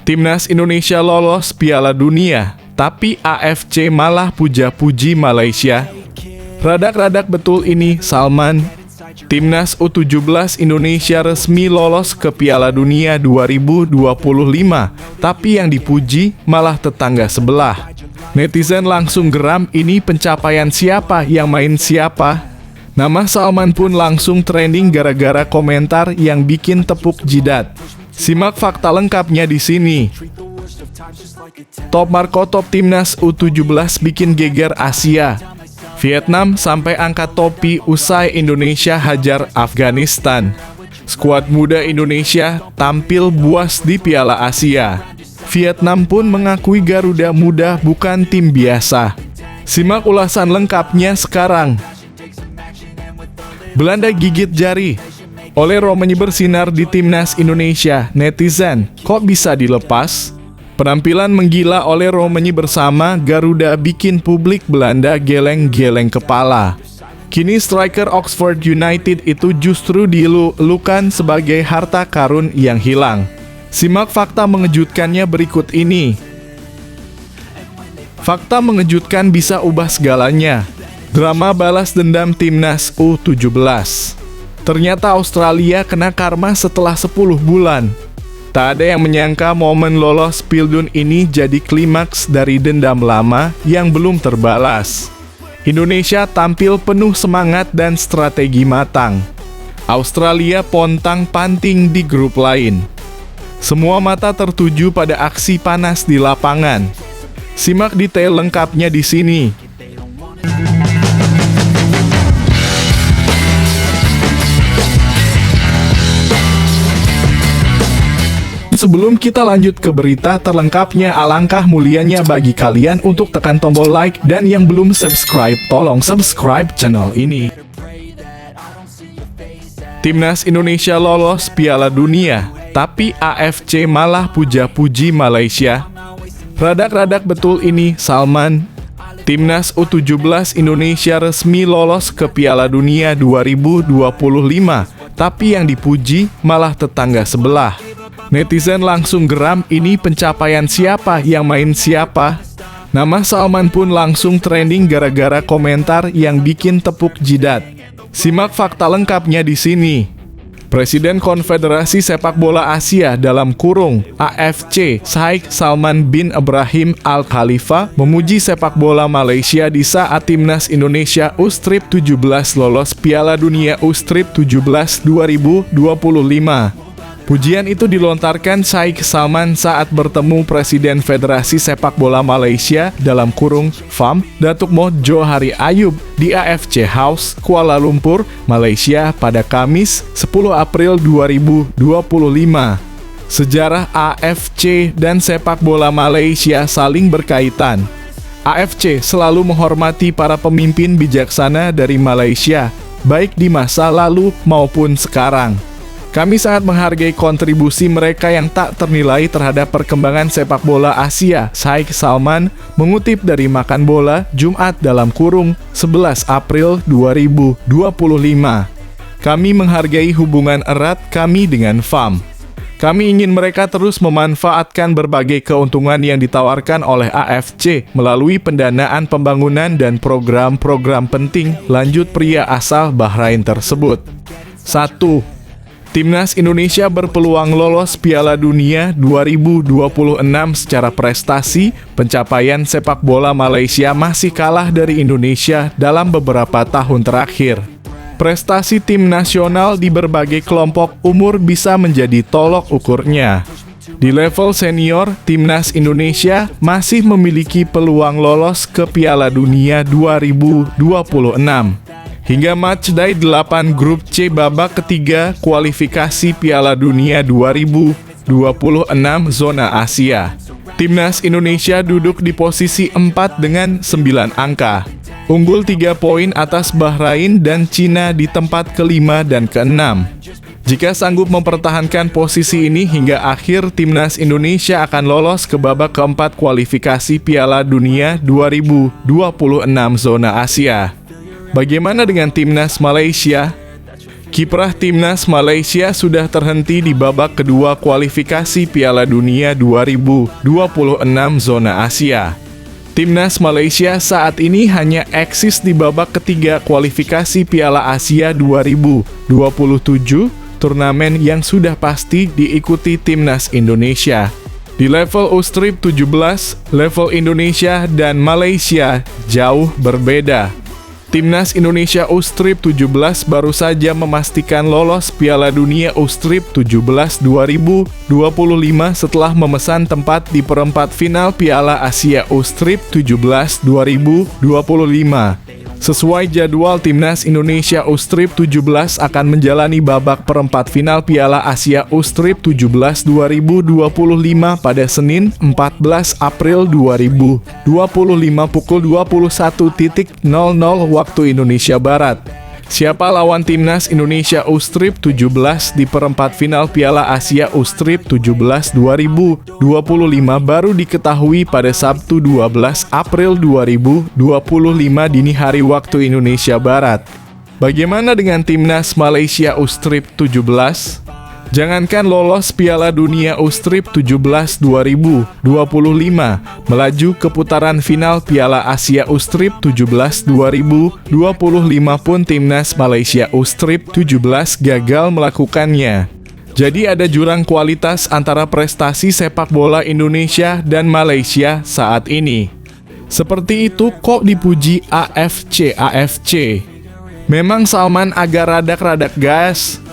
Timnas Indonesia lolos Piala Dunia, tapi AFC malah puja-puji Malaysia. Radak-radak betul ini, Salman. Timnas U17 Indonesia resmi lolos ke Piala Dunia 2025, tapi yang dipuji malah tetangga sebelah. Netizen langsung geram, ini pencapaian siapa yang main siapa? Nama Salman pun langsung trending gara-gara komentar yang bikin tepuk jidat. Simak fakta lengkapnya di sini. Top Marco top Timnas U17 bikin geger Asia. Vietnam sampai angkat topi usai Indonesia hajar Afghanistan. Skuad muda Indonesia tampil buas di Piala Asia. Vietnam pun mengakui Garuda Muda bukan tim biasa. Simak ulasan lengkapnya sekarang. Belanda gigit jari. Oleh Romani bersinar di Timnas Indonesia, netizen, kok bisa dilepas? Penampilan menggila oleh Romani bersama Garuda bikin publik Belanda geleng-geleng kepala. Kini striker Oxford United itu justru dielu-elukan sebagai harta karun yang hilang. Simak fakta mengejutkannya berikut ini. Fakta mengejutkan bisa ubah segalanya. Drama balas dendam Timnas U17. Ternyata Australia kena karma setelah 10 bulan. Tak ada yang menyangka momen lolos Pildun ini jadi klimaks dari dendam lama yang belum terbalas. Indonesia tampil penuh semangat dan strategi matang. Australia pontang-panting di grup lain. Semua mata tertuju pada aksi panas di lapangan. Simak detail lengkapnya di sini. Sebelum kita lanjut ke berita terlengkapnya, alangkah mulianya bagi kalian untuk tekan tombol like, dan yang belum subscribe, tolong subscribe channel ini. Timnas Indonesia lolos Piala Dunia, tapi AFC malah puja-puji Malaysia. Radak-radak betul ini, Salman. Timnas U17 Indonesia resmi lolos ke Piala Dunia 2025, tapi yang dipuji malah tetangga sebelah. Netizen langsung geram, ini pencapaian siapa yang main siapa? Nama Salman pun langsung trending gara-gara komentar yang bikin tepuk jidat. Simak fakta lengkapnya di sini. Presiden Konfederasi Sepak Bola Asia dalam kurung AFC, Sheikh Salman bin Ibrahim Al Khalifa memuji sepak bola Malaysia di saat Timnas Indonesia U17 lolos Piala Dunia U17 2025. Pujian itu dilontarkan Sheikh Salman saat bertemu Presiden Federasi Sepak Bola Malaysia dalam kurung FAM, Datuk Moh Johari Ayub di AFC House, Kuala Lumpur, Malaysia pada Kamis 10 April 2025. Sejarah AFC dan sepak bola Malaysia saling berkaitan. AFC selalu menghormati para pemimpin bijaksana dari Malaysia, baik di masa lalu maupun sekarang. Kami sangat menghargai kontribusi mereka yang tak ternilai terhadap perkembangan sepak bola Asia, Sheikh Salman mengutip dari Makan Bola, Jumat dalam kurung 11 April 2025. Kami menghargai hubungan erat kami dengan FAM. Kami ingin mereka terus memanfaatkan berbagai keuntungan yang ditawarkan oleh AFC melalui pendanaan pembangunan dan program-program penting, lanjut pria asal Bahrain tersebut. 1. Timnas Indonesia berpeluang lolos Piala Dunia 2026 secara prestasi. Pencapaian sepak bola Malaysia masih kalah dari Indonesia dalam beberapa tahun terakhir. Prestasi tim nasional di berbagai kelompok umur bisa menjadi tolok ukurnya. Di level senior, Timnas Indonesia masih memiliki peluang lolos ke Piala Dunia 2026. Hingga matchday 8 grup C babak ketiga kualifikasi Piala Dunia 2026 zona Asia. Timnas Indonesia duduk di posisi 4 dengan 9 angka. Unggul 3 poin atas Bahrain dan Cina di tempat kelima dan keenam. Jika sanggup mempertahankan posisi ini hingga akhir, Timnas Indonesia akan lolos ke babak keempat kualifikasi Piala Dunia 2026 zona Asia. Bagaimana dengan Timnas Malaysia? Kiprah timnas Malaysia sudah terhenti di babak kedua kualifikasi Piala Dunia 2026 zona Asia. Timnas Malaysia saat ini hanya eksis di babak ketiga kualifikasi Piala Asia 2027, turnamen yang sudah pasti diikuti timnas Indonesia. Di level U-Strip 17, level Indonesia dan Malaysia jauh berbeda. Timnas Indonesia U-Strip 17 baru saja memastikan lolos Piala Dunia U-Strip 17 2025 setelah memesan tempat di perempat final Piala Asia U-Strip 17 2025. Sesuai jadwal, Timnas Indonesia U-Strip 17 akan menjalani babak perempat final Piala Asia U-Strip 17 2025 pada Senin 14 April 2025 pukul 21.00 waktu Indonesia Barat. Siapa lawan Timnas Indonesia U-Strip 17 di perempat final Piala Asia U-Strip 17 2025 baru diketahui pada Sabtu 12 April 2025 dini hari waktu Indonesia Barat. Bagaimana dengan Timnas Malaysia U-Strip 17? Jangankan lolos Piala Dunia U-Strip 17 2025, melaju ke putaran final Piala Asia U-Strip 17 2025 pun Timnas Malaysia U-Strip 17 gagal melakukannya. Jadi ada jurang kualitas antara prestasi sepak bola Indonesia dan Malaysia saat ini. Seperti itu kok dipuji AFC. Memang Salman agak radak-radak gas.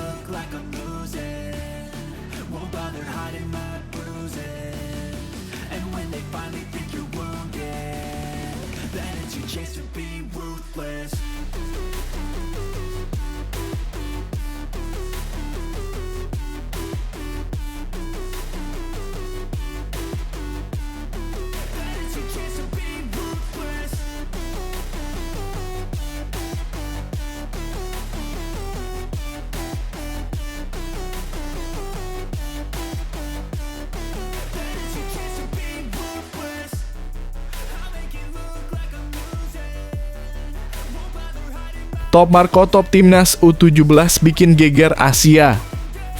Top Marco top Timnas U17 bikin geger Asia.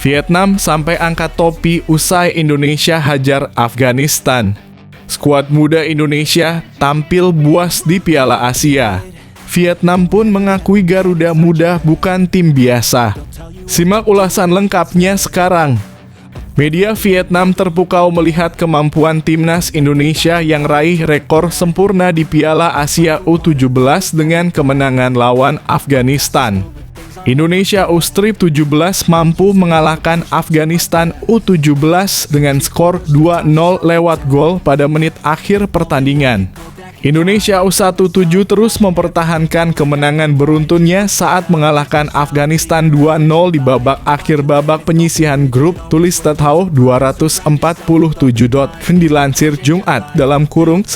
Vietnam sampai angkat topi usai Indonesia hajar Afghanistan. Skuad muda Indonesia tampil buas di Piala Asia. Vietnam pun mengakui Garuda Muda bukan tim biasa. Simak ulasan lengkapnya sekarang. Media Vietnam terpukau melihat kemampuan Timnas Indonesia yang raih rekor sempurna di Piala Asia U17 dengan kemenangan lawan Afghanistan. Indonesia U-Strip 17 mampu mengalahkan Afghanistan U17 dengan skor 2-0 lewat gol pada menit akhir pertandingan. Indonesia U17 terus mempertahankan kemenangan beruntunnya saat mengalahkan Afghanistan 2-0 di babak akhir babak penyisihan grup, tulis Tathau 247. Dilansir Jumat (11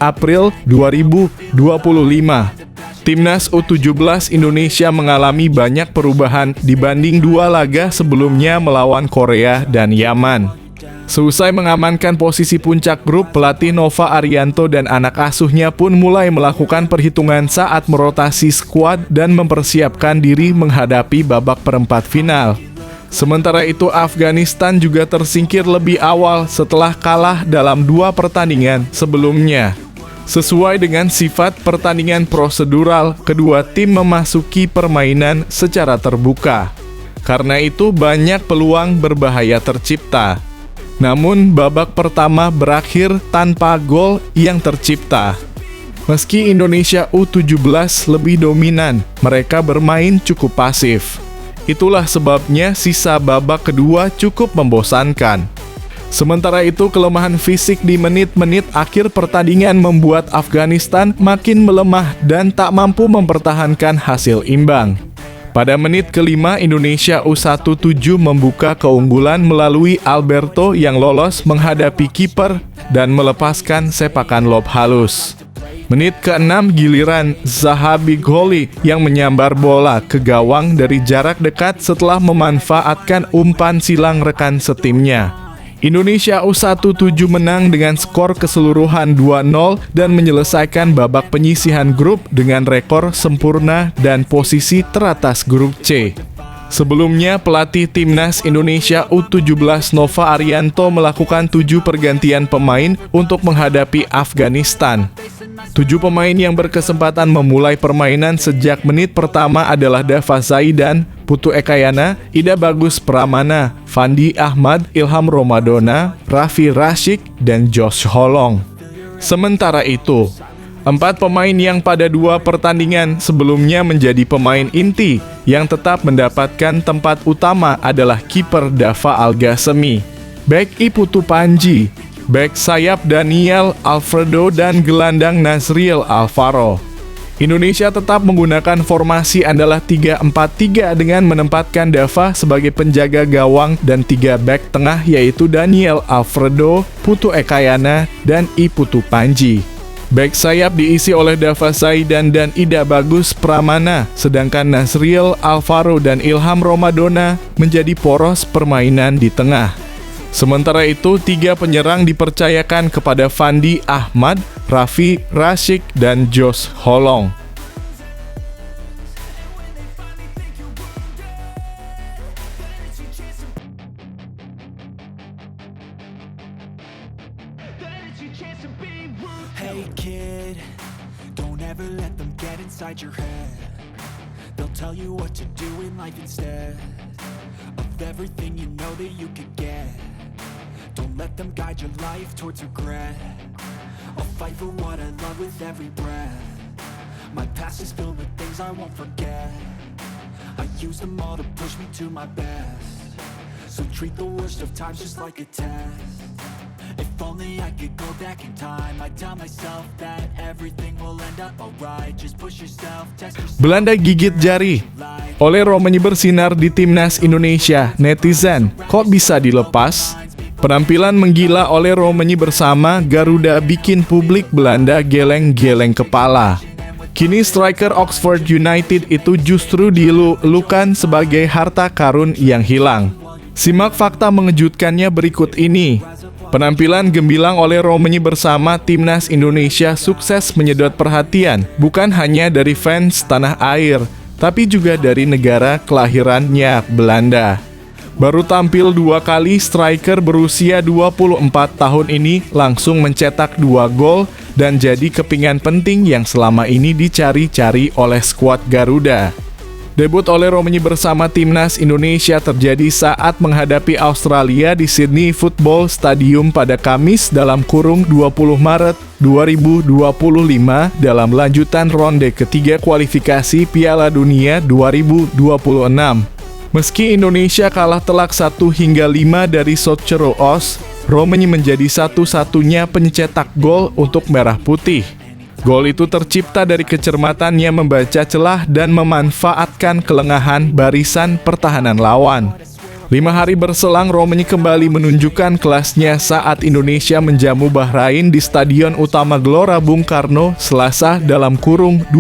April 2025). Timnas U17 Indonesia mengalami banyak perubahan dibanding dua laga sebelumnya melawan Korea dan Yaman. Seusai mengamankan posisi puncak grup, pelatih Nova Arianto dan anak asuhnya pun mulai melakukan perhitungan saat merotasi skuad dan mempersiapkan diri menghadapi babak perempat final. Sementara itu, Afghanistan juga tersingkir lebih awal setelah kalah dalam dua pertandingan sebelumnya. Sesuai dengan sifat pertandingan prosedural, kedua tim memasuki permainan secara terbuka. Karena itu, banyak peluang berbahaya tercipta. Namun, babak pertama berakhir tanpa gol yang tercipta. Meski Indonesia U17 lebih dominan, mereka bermain cukup pasif. Itulah sebabnya sisa babak kedua cukup membosankan. Sementara itu, kelemahan fisik di menit-menit akhir pertandingan membuat Afghanistan makin melemah dan tak mampu mempertahankan hasil imbang. Pada menit kelima, Indonesia U17 membuka keunggulan melalui Alberto yang lolos menghadapi kiper dan melepaskan sepakan lob halus. Menit ke-6, giliran Zahabi Gholi yang menyambar bola ke gawang dari jarak dekat setelah memanfaatkan umpan silang rekan setimnya. Indonesia U17 menang dengan skor keseluruhan 2-0 dan menyelesaikan babak penyisihan grup dengan rekor sempurna dan posisi teratas grup C. Sebelumnya, pelatih Timnas Indonesia U17 Nova Arianto melakukan 7 pergantian pemain untuk menghadapi Afghanistan. 7 pemain yang berkesempatan memulai permainan sejak menit pertama adalah Dava Zaidan, Putu Ekayana, Ida Bagus Pramana, Fandi Ahmad, Ilham Romadona, Raffi Rashik, dan Josh Holong. Sementara itu, 4 pemain yang pada 2 pertandingan sebelumnya menjadi pemain inti yang tetap mendapatkan tempat utama adalah kiper Dava Algasemi, bek Putu Panji, bek sayap Daniel Alfredo, dan gelandang Nazriel Alvaro. Indonesia tetap menggunakan formasi andalah 3-4-3 dengan menempatkan Dava sebagai penjaga gawang dan 3 bek tengah yaitu Daniel Alfredo, Putu Ekayana, dan Putu Panji. Bek sayap diisi oleh Dava Zaidan dan Ida Bagus Pramana, sedangkan Nazriel Alvaro dan Ilham Romadona menjadi poros permainan di tengah. Sementara itu, 3 penyerang dipercayakan kepada Fandi Ahmad, Raffi Rashik, dan Josh Holong. Hey kid, don't ever let them get inside your head. They'll tell you what to do in life instead of everything you know that you could get. Don't let them guide your life towards regret. I'll fight for what I love with every breath. My past is filled with things I won't forget. I use them all to push me to my best. So treat the worst of times just like a test. If only I could go back in time, I'd tell myself that everything will end up alright. Just push yourself, test yourself. Belanda gigit jari. Oleh Romagnoli bersinar di Timnas Indonesia. Netizen, kok bisa dilepas? Penampilan menggila oleh Romagnoli bersama Garuda bikin publik Belanda geleng-geleng kepala. Kini striker Oxford United itu justru dilulukan sebagai harta karun yang hilang. Simak fakta mengejutkannya berikut ini. Penampilan gemilang oleh Romagnoli bersama Timnas Indonesia sukses menyedot perhatian, bukan hanya dari fans tanah air, tapi juga dari negara kelahirannya, Belanda. Baru tampil 2 kali, striker berusia 24 tahun ini langsung mencetak 2 gol dan jadi kepingan penting yang selama ini dicari-cari oleh skuad Garuda. Debut oleh Romagnoli bersama Timnas Indonesia terjadi saat menghadapi Australia di Sydney Football Stadium pada Kamis (20 Maret 2025) dalam lanjutan ronde ketiga kualifikasi Piala Dunia 2026. Meski Indonesia kalah telak 1-5 dari Seychelles, Romagnoli menjadi satu-satunya pencetak gol untuk Merah Putih. Gol itu tercipta dari kecermatannya membaca celah dan memanfaatkan kelengahan barisan pertahanan lawan. 5 hari berselang, Romagnoli kembali menunjukkan kelasnya saat Indonesia menjamu Bahrain di Stadion Utama Gelora Bung Karno Selasa (25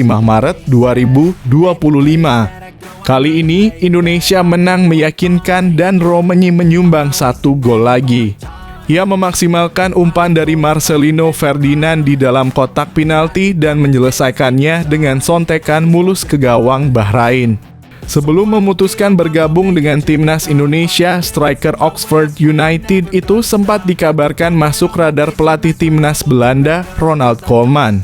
Maret 2025). Kali ini Indonesia menang meyakinkan dan Romagnoli menyumbang 1 gol lagi. Ia memaksimalkan umpan dari Marcelino Ferdinand di dalam kotak penalti dan menyelesaikannya dengan sontekan mulus ke gawang Bahrain. Sebelum memutuskan bergabung dengan Timnas Indonesia, striker Oxford United itu sempat dikabarkan masuk radar pelatih Timnas Belanda, Ronald Koeman.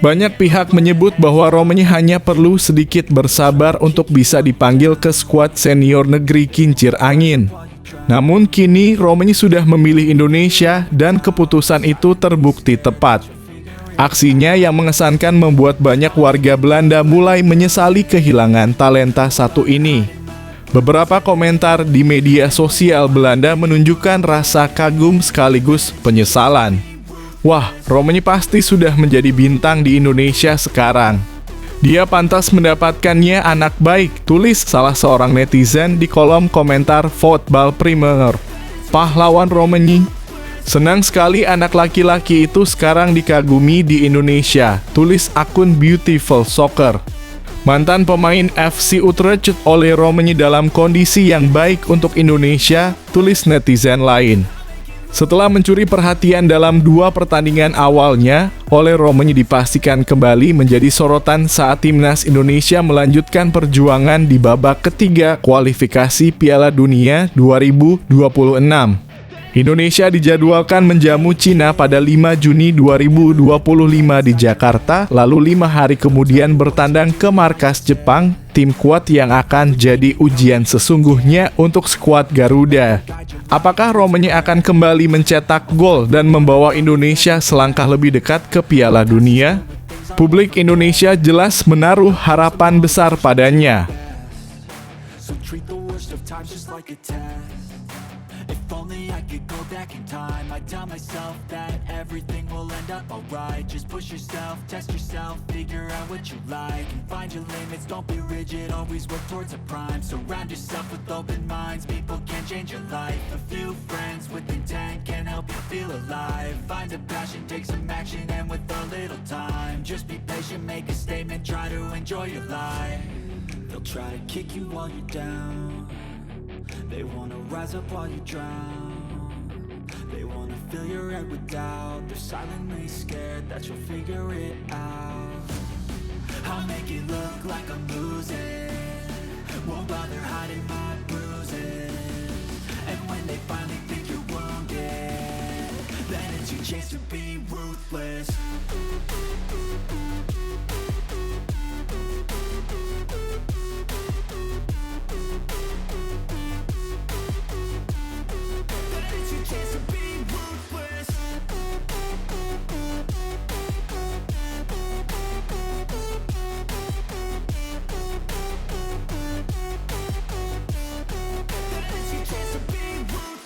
Banyak pihak menyebut bahwa Romagnoli hanya perlu sedikit bersabar untuk bisa dipanggil ke skuad senior negeri kincir angin. Namun kini Romagnoli sudah memilih Indonesia dan keputusan itu terbukti tepat. Aksinya yang mengesankan membuat banyak warga Belanda mulai menyesali kehilangan talenta satu ini. Beberapa komentar di media sosial Belanda menunjukkan rasa kagum sekaligus penyesalan. Wah, Romagnoli pasti sudah menjadi bintang di Indonesia sekarang. Dia pantas mendapatkannya anak baik, tulis salah seorang netizen di kolom komentar Football Premier. Pahlawan Romagnoli. Senang sekali anak laki-laki itu sekarang dikagumi di Indonesia, tulis akun Beautiful Soccer. Mantan pemain FC Utrecht oleh Romagnoli dalam kondisi yang baik untuk Indonesia, tulis netizen lain. Setelah mencuri perhatian dalam 2 pertandingan awalnya, Ole Romanya dipastikan kembali menjadi sorotan saat timnas Indonesia melanjutkan perjuangan di babak ketiga kualifikasi Piala Dunia 2026. Indonesia dijadwalkan menjamu Cina pada 5 Juni 2025 di Jakarta, lalu 5 hari kemudian bertandang ke markas Jepang, tim kuat yang akan jadi ujian sesungguhnya untuk skuad Garuda. Apakah Romanya akan kembali mencetak gol dan membawa Indonesia selangkah lebih dekat ke Piala Dunia? Publik Indonesia jelas menaruh harapan besar padanya. So treat the worst of times just like a test. If only I could go back in time, I'd tell myself that everything will end up alright. Just push yourself, test yourself, figure out what you like, and find your limits, don't be rigid, always work towards a prime. Surround yourself with open minds, people can change your life. A few friends with intent can help you feel alive. Find a passion, take some action, and with a little time, just be patient, make a statement, try to enjoy your life. They'll try to kick you while you're down. They wanna rise up while you drown. They wanna fill your head with doubt. They're silently scared that you'll figure it out. I'll make it look like I'm losing, won't bother hiding my bruises. And when they finally think you're wounded, then it's your chance to be ruthless.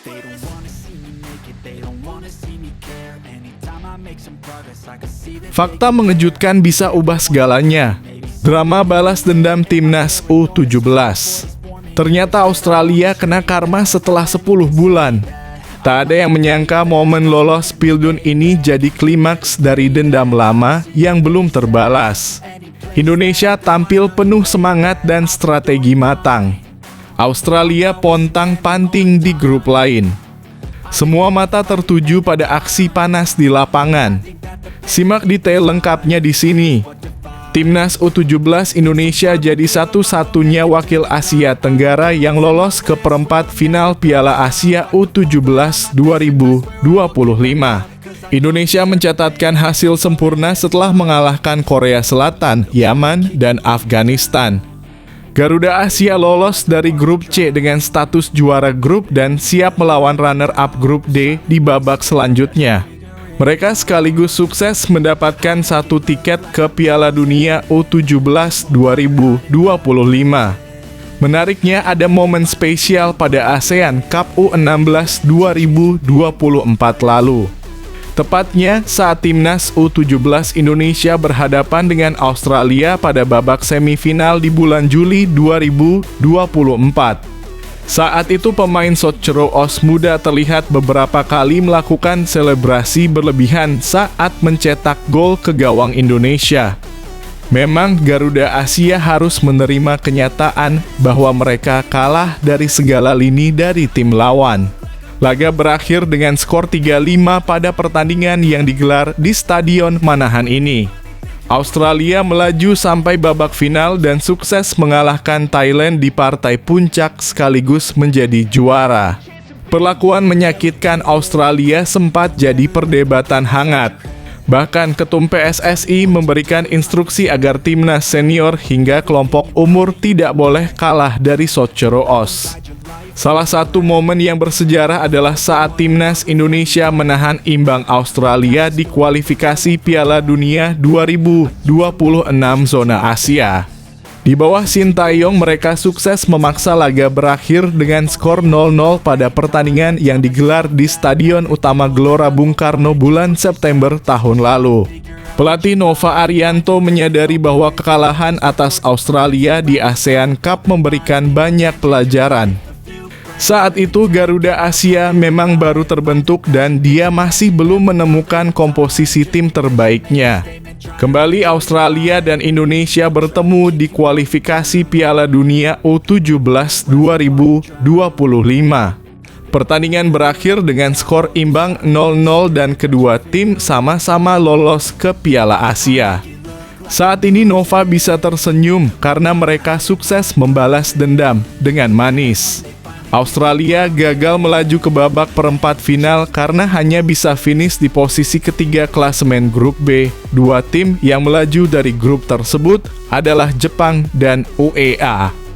They don't wanna see me make it, they don't wanna see me care. Anytime I make some progress, I can see that. Fakta mengejutkan bisa ubah segalanya. Drama balas dendam timnas U17. Ternyata Australia kena karma setelah 10 bulan. Tak ada yang menyangka momen lolos Pildun ini jadi klimaks dari dendam lama yang belum terbalas. Indonesia tampil penuh semangat dan strategi matang. Australia pontang-panting di grup lain. Semua mata tertuju pada aksi panas di lapangan. Simak detail lengkapnya di sini. Timnas U17 Indonesia jadi satu-satunya wakil Asia Tenggara yang lolos ke perempat final Piala Asia U17 2025. Indonesia mencatatkan hasil sempurna setelah mengalahkan Korea Selatan, Yaman, dan Afghanistan. Garuda Asia lolos dari grup C dengan status juara grup dan siap melawan runner-up grup D di babak selanjutnya. Mereka sekaligus sukses mendapatkan 1 tiket ke Piala Dunia U17 2025. Menariknya ada momen spesial pada ASEAN Cup U16 2024 lalu. Tepatnya saat timnas U17 Indonesia berhadapan dengan Australia pada babak semifinal di bulan Juli 2024. Saat itu pemain Sotjeroos muda terlihat beberapa kali melakukan selebrasi berlebihan saat mencetak gol ke gawang Indonesia. Memang Garuda Asia harus menerima kenyataan bahwa mereka kalah dari segala lini dari tim lawan. Laga berakhir dengan skor 3-5 pada pertandingan yang digelar di Stadion Manahan ini. Australia melaju sampai babak final dan sukses mengalahkan Thailand di partai puncak sekaligus menjadi juara. Perlakuan menyakitkan Australia sempat jadi perdebatan hangat. Bahkan Ketum PSSI memberikan instruksi agar timnas senior hingga kelompok umur tidak boleh kalah dari Sotjeroos. Salah satu momen yang bersejarah adalah saat timnas Indonesia menahan imbang Australia di kualifikasi Piala Dunia 2026 zona Asia. Di bawah Sintayong mereka sukses memaksa laga berakhir dengan skor 0-0 pada pertandingan yang digelar di Stadion Utama Gelora Bung Karno bulan September tahun lalu. Pelatih Nova Arianto menyadari bahwa kekalahan atas Australia di ASEAN Cup memberikan banyak pelajaran. Saat itu Garuda Asia memang baru terbentuk dan dia masih belum menemukan komposisi tim terbaiknya. Kembali Australia dan Indonesia bertemu di kualifikasi Piala Dunia U17 2025. Pertandingan berakhir dengan skor imbang 0-0 dan kedua tim sama-sama lolos ke Piala Asia. Saat ini Nova bisa tersenyum karena mereka sukses membalas dendam dengan manis. Australia gagal melaju ke babak perempat final karena hanya bisa finish di posisi ketiga klasemen grup B. Dua tim yang melaju dari grup tersebut adalah Jepang dan UEA.